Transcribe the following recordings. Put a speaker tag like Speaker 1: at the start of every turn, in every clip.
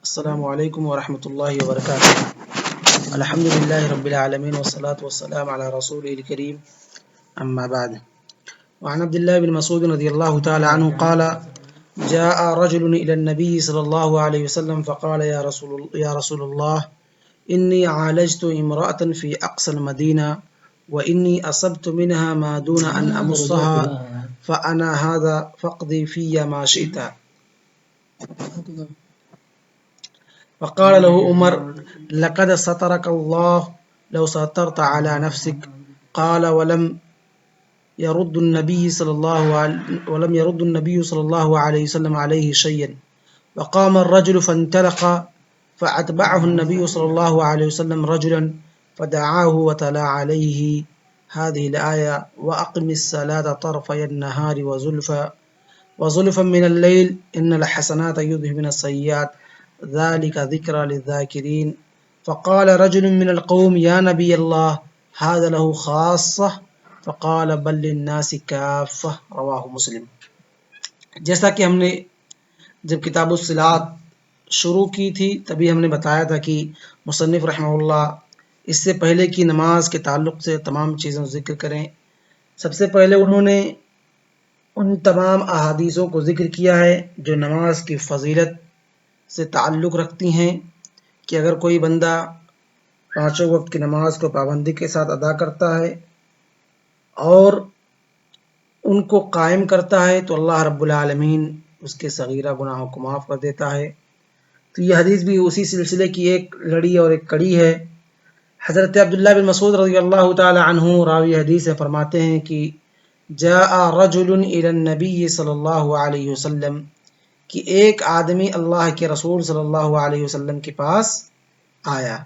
Speaker 1: السلام علیکم ورحمۃ اللہ وبرکاتہ۔ الحمد للہ رب العالمین والصلاة والسلام علی رسول الکریم اما بعد۔ وعن عبد الله بن مسعود رضی اللہ تعالی عنہ قال جاء رجل الى النبي صلی اللہ علیہ وسلم فقال یا رسول اللہ انی عالجت امرأة في اقصى المدینہ وانی اصبت منها ما دون ان امصها فانا هذا فاقضي في ما شئت۔ فقال له عمر لقد سترك الله لو سترت على نفسك قال ولم يرد النبي صلى الله عليه وسلم عليه شيئا وقام الرجل فانطلق فأتبعه النبي صلى الله عليه وسلم رجلا فدعاه وتلا عليه هذه الآية وأقم الصلاة طرفي النهار وزلفا من الليل إن الحسنات يذهبن السيئات ذلك ذكرى للذاكرين۔ فقال رجل من القوم يا نبي الله هذا له خاصة فقال بل للناس كافة رواہ مسلم۔ جیسا کہ ہم نے جب کتاب الصلاۃ شروع کی تھی تبھی ہم نے بتایا تھا کہ مصنف رحمہ اللہ اس سے پہلے کی نماز کے تعلق سے تمام چیزوں ذکر کریں۔ سب سے پہلے انہوں نے ان تمام احادیثوں کو ذکر کیا ہے جو نماز کی فضیلت سے تعلق رکھتی ہیں کہ اگر کوئی بندہ پانچوں وقت کی نماز کو پابندی کے ساتھ ادا کرتا ہے اور ان کو قائم کرتا ہے تو اللہ رب العالمین اس کے صغیرہ گناہوں کو معاف کر دیتا ہے۔ تو یہ حدیث بھی اسی سلسلے کی ایک لڑی اور ایک کڑی ہے۔ حضرت عبداللہ بن مسعود رضی اللہ تعالی عنہ راوی حدیث سے فرماتے ہیں کہ جاء رجل الى النبی صلی اللہ علیہ وسلم کہ ایک آدمی اللہ کے رسول صلی اللہ علیہ وسلم کے پاس آیا،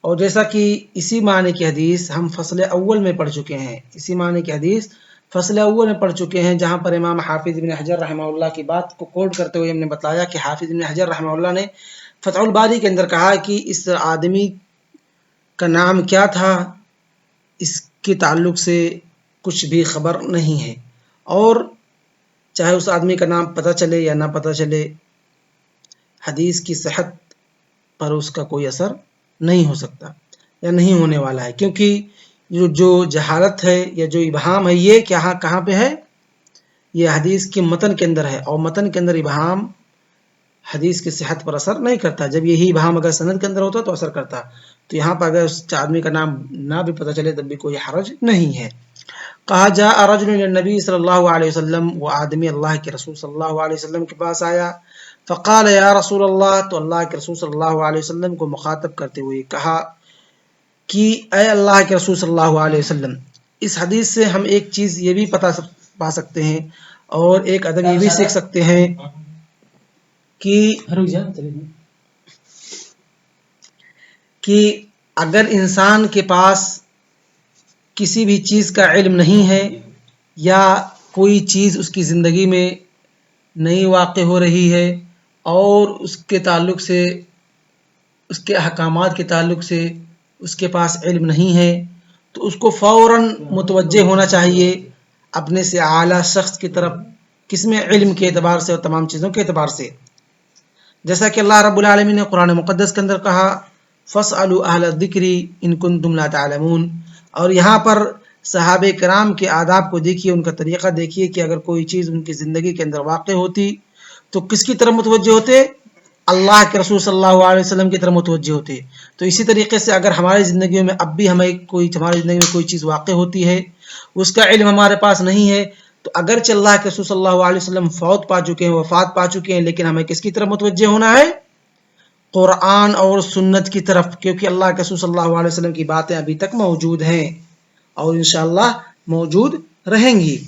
Speaker 1: اور جیسا کہ اسی معنی کی حدیث ہم فصل اول میں پڑھ چکے ہیں، اسی معنی کی حدیث فصل اول میں پڑھ چکے ہیں جہاں پر امام حافظ ابن حجر رحمہ اللہ کی بات کو کوٹ کرتے ہوئے ہم نے بتایا کہ حافظ ابن حجر رحمہ اللہ نے فتح الباری کے اندر کہا کہ اس آدمی کا نام کیا تھا اس کے تعلق سے کچھ بھی خبر نہیں ہے، اور چاہے اس آدمی کا نام پتہ چلے یا نہ پتہ چلے حدیث کی صحت پر اس کا کوئی اثر نہیں ہو سکتا یا نہیں ہونے والا ہے، کیونکہ جو جہالت ہے یا جو ابہام ہے یہ کہاں پہ ہے؟ یہ حدیث کے متن کے اندر ہے، اور متن کے اندر ابہام حدیث کی صحت پر اثر نہیں کرتا۔ جب یہی ابہام اگر سند کے اندر ہوتا تو اثر کرتا، تو یہاں پر اگر اس آدمی کا نام نہ بھی پتہ چلے تب بھی کوئی حرج نہیں ہے۔ کہا جاء رجل الى النبی صلی اللہ علیہ وسلم، وہ آدمی اللہ کے رسول صلی اللہ علیہ وسلم کے پاس آیا، فقال یا رسول اللہ، تو اللہ کے رسول صلی اللہ علیہ وسلم کو مخاطب کرتے ہوئے کہا کہ اے اللہ کے رسول صلی اللہ علیہ وسلم۔ اس حدیث سے ہم ایک چیز یہ بھی پا سکتے ہیں اور ایک ادب یہ بھی سیکھ سکتے ہیں کہ اگر انسان کے پاس کسی بھی چیز کا علم نہیں ہے یا کوئی چیز اس کی زندگی میں نئی واقع ہو رہی ہے اور اس کے تعلق سے اس کے احکامات کے تعلق سے اس کے پاس علم نہیں ہے تو اس کو فوراً متوجہ ہونا چاہیے اپنے سے اعلیٰ شخص کی طرف، کس میں؟ علم کے اعتبار سے اور تمام چیزوں کے اعتبار سے۔ جیسا کہ اللہ رب العالمین نے قرآن مقدس کے اندر کہا فاسألوا اہل الذکر ان کنتم لا تعلمون، اور یہاں پر صحابہ کرام کے آداب کو دیکھیے، ان کا طریقہ دیکھیے کہ اگر کوئی چیز ان کی زندگی کے اندر واقع ہوتی تو کس کی طرف متوجہ ہوتے؟ اللہ کے رسول صلی اللہ علیہ وسلم کی طرف متوجہ ہوتے۔ تو اسی طریقے سے اگر ہماری زندگیوں میں اب بھی ہماری زندگی میں کوئی چیز واقع ہوتی ہے، اس کا علم ہمارے پاس نہیں ہے، تو اگرچہ اللہ کے رسول صلی اللہ علیہ وسلم فوت پا چکے ہیں، وفات پا چکے ہیں، لیکن ہمیں کس کی طرف متوجہ ہونا ہے؟ قرآن اور سنت کی طرف، کیونکہ اللہ کے رسول صلی اللہ علیہ وسلم کی باتیں ابھی تک موجود ہیں اور انشاءاللہ موجود رہیں گی۔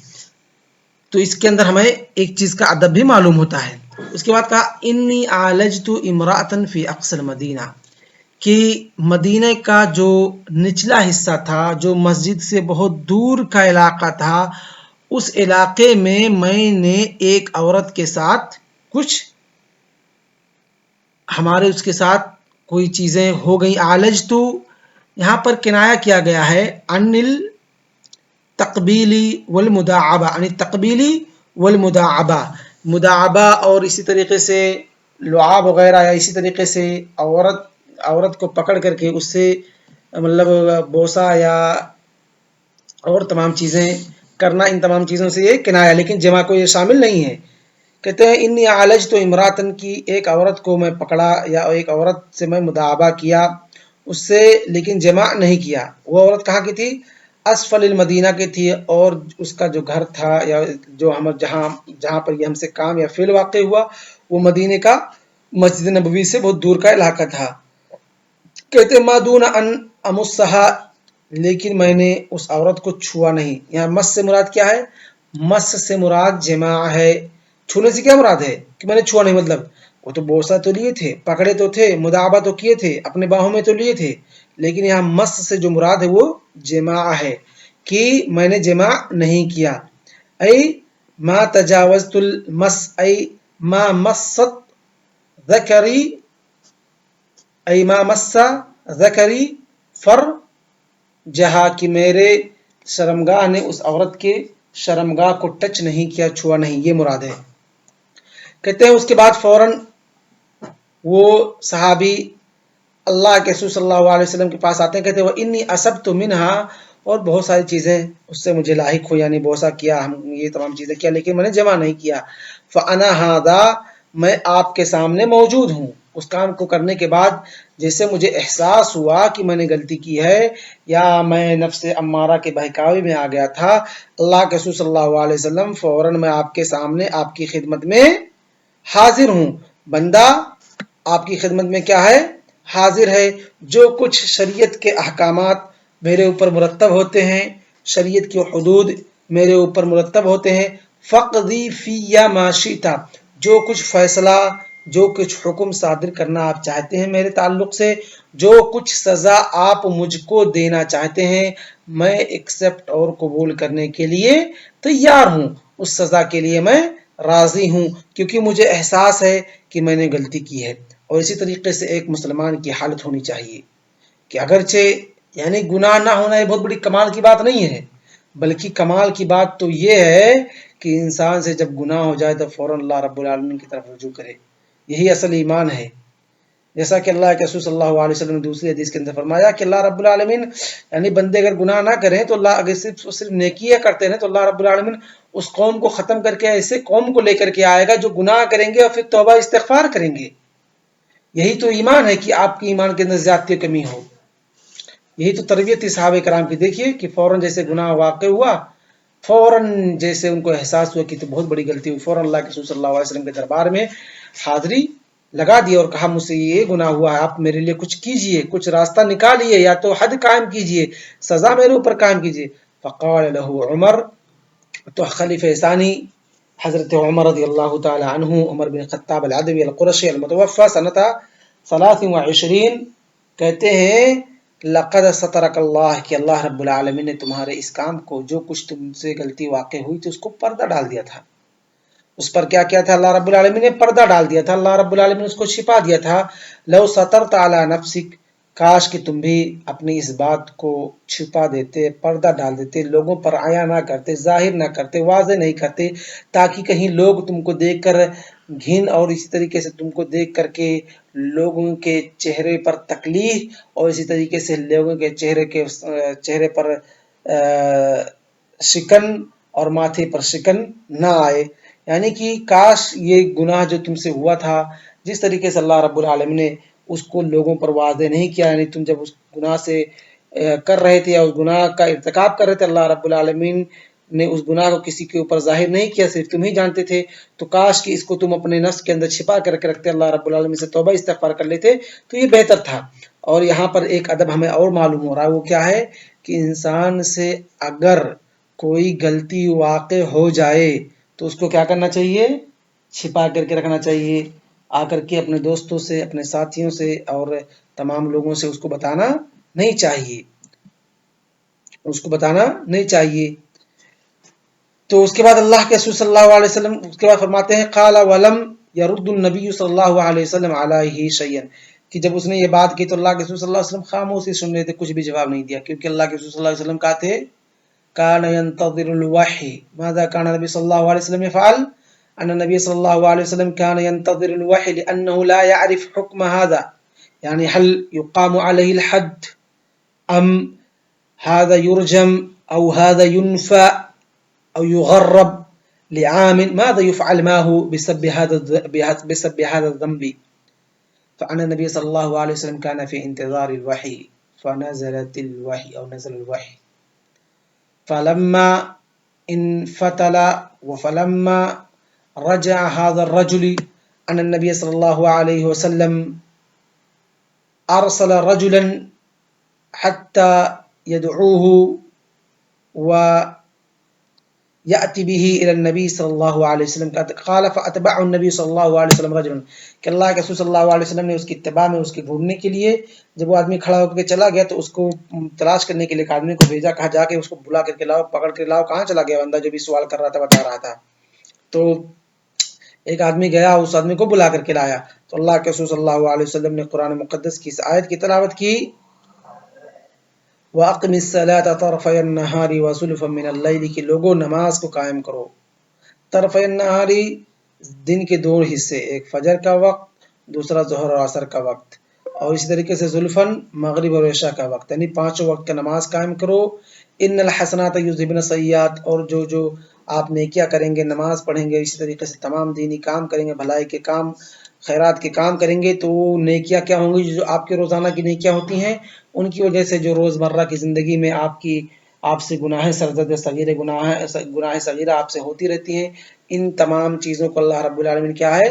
Speaker 1: تو اس کے اندر ہمیں ایک چیز کا ادب بھی معلوم ہوتا ہے۔ اس کے بعد کہا انی عالجت امرأة فی اقصى المدینہ، کہ مدینہ کا جو نچلا حصہ تھا، جو مسجد سے بہت دور کا علاقہ تھا، اس علاقے میں میں نے ایک عورت کے ساتھ اس کے ساتھ کوئی چیزیں ہو گئیں۔ عالجت یہاں پر کنایا کیا گیا ہے عن التقبیلی والمداعبہ، عن التقبیلی والمداعبہ، مداعبہ اور اسی طریقے سے لعاب وغیرہ یا اسی طریقے سے عورت کو پکڑ کر کے اس سے مطلب بوسہ یا اور تمام چیزیں کرنا، ان تمام چیزوں سے یہ کنایا، لیکن جمع کو یہ شامل نہیں ہے۔ کہتے ہیں انی عالج تو امراتن کی، ایک عورت کو میں پکڑا یا ایک عورت سے میں مداعبہ کیا اس سے، لیکن جمع نہیں کیا۔ وہ عورت کہاں کی تھی؟ اسفل المدینہ کی تھی، اور اس کا جو گھر تھا یا جو ہم جہاں پر یہ ہم سے کام یا فعل واقع ہوا وہ مدینے کا مسجد نبوی سے بہت دور کا علاقہ تھا۔ کہتے ما دون ان امسہا، لیکن میں نے اس عورت کو چھوا نہیں۔ یہاں مس سے مراد کیا ہے؟ مس سے مراد جماع ہے۔ چھونے سے کیا مراد ہے کہ میں نے چھوا نہیں، مطلب وہ تو بوسہ تو لیے تھے، پکڑے تو تھے، مداعبہ تو کیے تھے، اپنے باہوں میں تو لیے تھے، لیکن یہاں مس سے جو مراد ہے وہ جماع ہے کہ میں نے جماع نہیں کیا۔ ای ما تجاوزت المس، ای ما مست ذکری، ای ما مس ذکری فر جہاں کہ میرے شرمگاہ نے اس عورت کے شرمگاہ کو ٹچ نہیں کیا، چھوا نہیں، یہ مراد ہے۔ کہتے ہیں اس کے بعد فوراً وہ صحابی اللہ کے رسول صلی اللہ علیہ وسلم کے پاس آتے ہیں، کہتے ہیں وہ انی اصبت منہا، اور بہت ساری چیزیں اس سے مجھے لاحق ہو، یعنی بوسہ کیا، ہم یہ تمام چیزیں کیا، لیکن میں نے جمع نہیں کیا۔ فانا ھذا، میں آپ کے سامنے موجود ہوں۔ اس کام کو کرنے کے بعد جیسے مجھے احساس ہوا کہ میں نے غلطی کی ہے یا میں نفس امارہ کے بہکاوی میں آ گیا تھا، اللہ کے رسول صلی اللہ علیہ وسلم فوراً میں آپ کے سامنے آپ کی خدمت میں حاضر ہوں۔ بندہ آپ کی خدمت میں کیا ہے؟ حاضر ہے۔ جو کچھ شریعت کے احکامات میرے اوپر مرتب ہوتے ہیں، شریعت کی حدود میرے اوپر مرتب ہوتے ہیں، فقضی فی ما شئت، جو کچھ فیصلہ، جو کچھ حکم صادر کرنا آپ چاہتے ہیں میرے تعلق سے، جو کچھ سزا آپ مجھ کو دینا چاہتے ہیں، میں ایکسپٹ اور قبول کرنے کے لیے تیار ہوں، اس سزا کے لیے میں راضی ہوں، کیونکہ مجھے احساس ہے کہ میں نے غلطی کی ہے۔ اور اسی طریقے سے ایک مسلمان کی حالت ہونی چاہیے کہ اگرچہ یعنی گناہ نہ ہونا یہ بہت بڑی کمال کی بات نہیں ہے، بلکہ کمال کی بات تو یہ ہے کہ انسان سے جب گناہ ہو جائے تو فوراً اللہ رب العالمین کی طرف رجوع کرے، یہی اصل ایمان ہے۔ جیسا کہ اللہ کے رسول صلی اللہ علیہ وسلم نے دوسری حدیث کے اندر فرمایا کہ اللہ رب العالمین یعنی بندے اگر گناہ نہ کریں تو اللہ اگر صرف نیکیاں کرتے ہیں تو اللہ رب العالمین اس قوم کو ختم کر کے ایسے قوم کو لے کر کے آئے گا جو گناہ کریں گے اور پھر توبہ استغفار کریں گے۔ یہی تو ایمان ہے کہ آپ کے ایمان کے اندر زیادتی کمی ہو، یہی تو تربیت صحابہ کرام کی۔ دیکھیے کہ فوراً جیسے گناہ واقع ہوا، فوراً جیسے ان کو احساس ہوا کہ تو بہت بڑی غلطی ہوئی، فوراً اللہ کے رسول صلی اللہ علیہ وسلم کے دربار میں حاضری لگا دی اور کہا مجھ سے یہ گناہ ہوا ہے، آپ میرے لیے کچھ کیجئے، کچھ راستہ نکالیے، یا تو حد قائم کیجئے، سزا میرے اوپر قائم کیجئے۔ فقال له عمر، تو خلیفہ ثانی حضرت عمر رضی اللہ تعالی عنہ، عمر بن خطاب العدوی القرشی المتوفى سنۃ 23، کہتے ہیں لقد سترک اللہ، کہ اللہ رب العالمین نے تمہارے اس کام کو، جو کچھ تم سے غلطی واقع ہوئی تھی اس کو پردہ ڈال دیا تھا، اس پر کیا کیا تھا؟ اللہ رب العالمین نے پردہ ڈال دیا تھا، اللہ رب العالمین نے اس کو چھپا دیا تھا۔ لو سترت علی نفسک، کاش کہ تم بھی اپنی اس بات کو چھپا دیتے، پردہ ڈال دیتے، لوگوں پر عیاں نہ کرتے، ظاہر نہ کرتے، واضح نہیں کرتے، تاکہ کہیں لوگ تم کو دیکھ کر گھن اور اسی طریقے سے تم کو دیکھ کر کے لوگوں کے چہرے پر تکلیف اور اسی طریقے سے لوگوں کے چہرے پر شکن اور ماتھے پر شکن نہ آئے۔ یعنی کہ کاش یہ گناہ جو تم سے ہوا تھا، جس طریقے سے اللہ رب العالمین نے اس کو لوگوں پر واضح نہیں کیا، یعنی تم جب اس گناہ سے کر رہے تھے یا اس گناہ کا ارتکاب کر رہے تھے، اللہ رب العالمین نے اس گناہ کو کسی کے اوپر ظاہر نہیں کیا، صرف تم ہی جانتے تھے، تو کاش کہ اس کو تم اپنے نفس کے اندر چھپا کر کے رکھتے، اللہ رب العالمین سے توبہ استغفار کر لیتے تو یہ بہتر تھا۔ اور یہاں پر ایک ادب ہمیں اور معلوم ہو رہا ہے، وہ کیا ہے کہ انسان سے اگر کوئی غلطی واقع ہو جائے تو اس کو کیا کرنا چاہیے؟ چھپا کر کے رکھنا چاہیے، آ کر کے اپنے دوستوں سے، اپنے ساتھیوں سے اور تمام لوگوں سے اس کو بتانا نہیں چاہیے، اس کو بتانا نہیں چاہیے۔ تو اس کے بعد اللہ کے رسول صلی اللہ علیہ وسلم اس کے بعد فرماتے ہیں قال ولم يرد النبی صلی اللہ علیہ وسلم علیہ شیئا، کہ جب اس نے یہ بات کی تو اللہ کے رسول صلی اللہ علیہ وسلم خاموشی سن رہے تھے، کچھ بھی جواب نہیں دیا، کیونکہ اللہ کے رسول صلی اللہ علیہ وسلم کہا تھے کان ينتظر الوحی، ماذا کان نبی صلی اللہ علیہ وسلم يفعل، أن النبي صلى الله عليه وسلم كان ينتظر الوحي لأنه لا يعرف حكم هذا، يعني هل يقام عليه الحد أم هذا يرجم أو هذا ينفى أو يغرب لعام، ماذا يفعل معه بسبب هذا الذنب. فأن النبي صلى الله عليه وسلم كان في انتظار الوحي فنزل الوحي، فلما انفتل وفلما رجع هذا الرجل أن النبي صلى الله عليه وسلم أرسل رجلا حتى يدعوه ويأتي به إلى النبي صلى الله عليه وسلم. قال فأتبعه النبي صلى الله عليه وسلم رجلا، کہ اللہ کے رسول صلی اللہ علیہ وسلم نے اس کی اتباع میں اس کے ڈھونڈنے کے لیے، جب وہ آدمی کھڑا ہو کے چلا گیا تو اس کو تلاش کرنے کے لیے ایک آدمی کو بھیجا، کہا جا کے اس کو بلا کر کے لاؤ، پکڑ کے لاؤ. کہاں چلا گیا بندہ جو بھی سوال کر رہا تھا، بتا رہا تھا؟ تو ایک آدمی گیا، اس آدمی کو بلا کر کے لایا. تو اللہ کے رسول صلی اللہ علیہ وسلم نے قرآن مقدس کی اس آیت کی تلاوت کی، وَأَقِمِ الصَّلَاةَ طَرَفَيَ النَّهَارِ وَزُلْفًا مِّنَ اللَّيْلِ، کہ لوگوں نماز کو قائم کرو. طرفِ النہاری دن کے دو حصے، ایک فجر کا وقت، دوسرا ظہر اور عصر کا وقت، اور اسی طریقے سے زلفن مغرب اور عشاء کا وقت، یعنی پانچوں وقت کا نماز قائم کرو. ان الحسنات یذہبن السیئات، اور جو آپ نیکیاں کریں گے، نماز پڑھیں گے، اسی طریقے سے تمام دینی کام کریں گے، بھلائی کے کام، خیرات کے کام کریں گے، تو وہ نیکیاں کیا ہوں گی؟ جو آپ کے روزانہ کی نیکیاں ہوتی ہیں، ان کی وجہ سے جو روزمرہ کی زندگی میں آپ سے گناہ سرزد صغیر گناہ صغیرہ آپ سے ہوتی رہتی ہیں، ان تمام چیزوں کو اللہ رب العالمین کیا ہے؟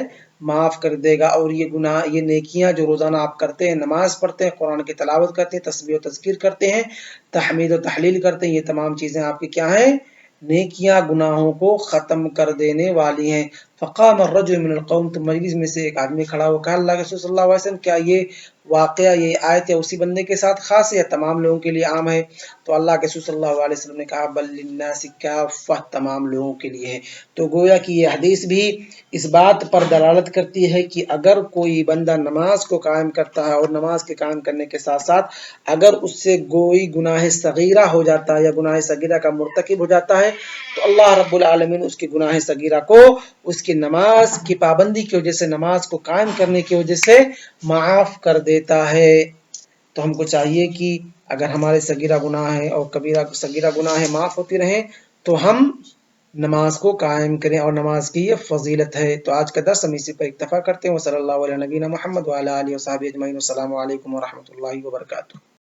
Speaker 1: معاف کر دے گا. اور یہ گناہ، یہ نیکیاں جو روزانہ آپ کرتے ہیں، نماز پڑھتے ہیں، قرآن کی تلاوت کرتے ہیں، تسبیح و تذکیر کرتے ہیں، تحمید و تحلیل کرتے ہیں، یہ تمام چیزیں آپ کی کیا ہیں؟ نیکیاں گناہوں کو ختم کر دینے والی ہیں. فقام الرجل من القوم، تو مجلس میں سے ایک آدمی کھڑا ہو، کہا اللہ کے رسول صلی اللہ علیہ وسلم کیا یہ واقعہ، یہ آیت اسی بندے کے ساتھ خاص ہے یا تمام لوگوں کے لیے عام ہے؟ تو اللہ کے رسول صلی اللہ علیہ وسلم نے کہا بل للناس کافہ، تمام لوگوں کے لیے ہے. تو گویا کہ یہ حدیث بھی اس بات پر دلالت کرتی ہے کہ اگر کوئی بندہ نماز کو قائم کرتا ہے اور نماز کے قائم کرنے کے ساتھ ساتھ اگر اس سے کوئی گناہ صغیرہ ہو جاتا ہے یا گناہ صغیرہ کا مرتکب ہو جاتا ہے، تو اللہ رب العالمین اس کی گناہ صغیرہ کو اس کی نماز کی پابندی کی وجہ سے، نماز کو قائم کرنے کی وجہ سے معاف کر دیتا ہے. تو ہم کو چاہیے کہ اگر ہمارے صغیرہ گناہ ہے اور کبیرہ صغیرہ گناہ معاف ہوتی رہیں تو ہم نماز کو قائم کریں، اور نماز کی یہ فضیلت ہے. تو آج کا درس ہم اسی پر اکتفا کرتے ہیں. صلی اللہ علیہ نبینا محمد وعلی آلہ وصحبہ اجمعین. السلام علیکم ورحمۃ اللہ وبرکاتہ.